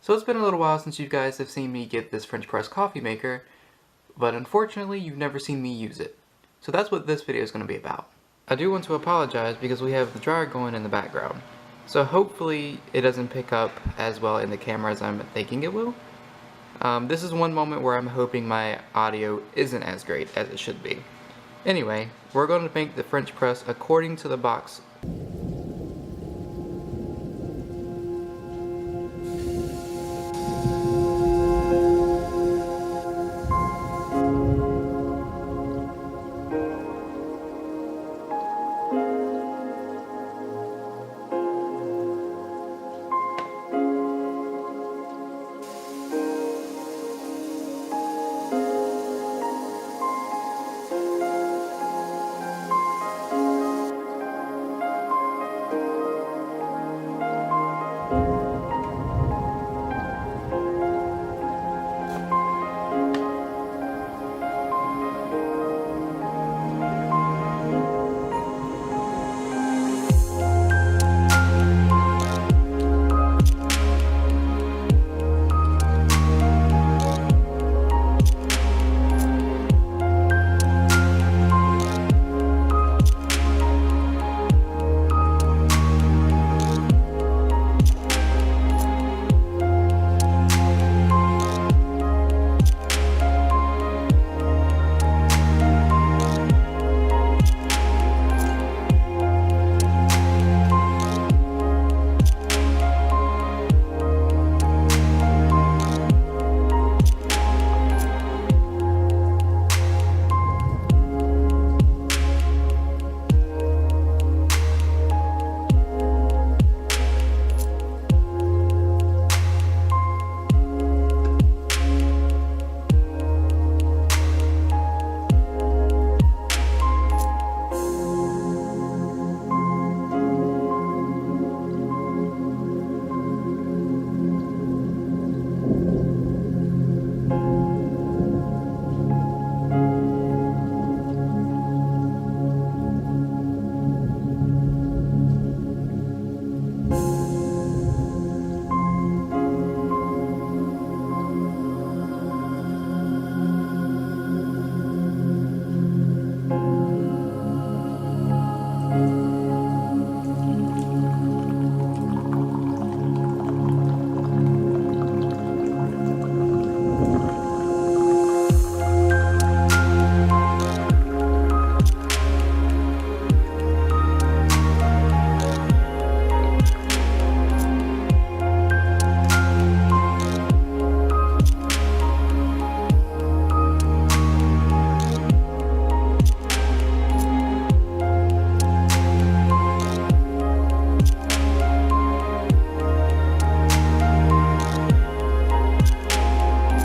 So it's been a little while since you guys have seen me get this French press coffee maker, but unfortunately you've never seen me use it. So that's what this video is going to be about. I do want to apologize because we have the dryer going in the background. So hopefully it doesn't pick up as well in the camera as I'm thinking it will. This is one moment where I'm hoping my audio isn't as great as it should be. Anyway, we're going to make the French press according to the box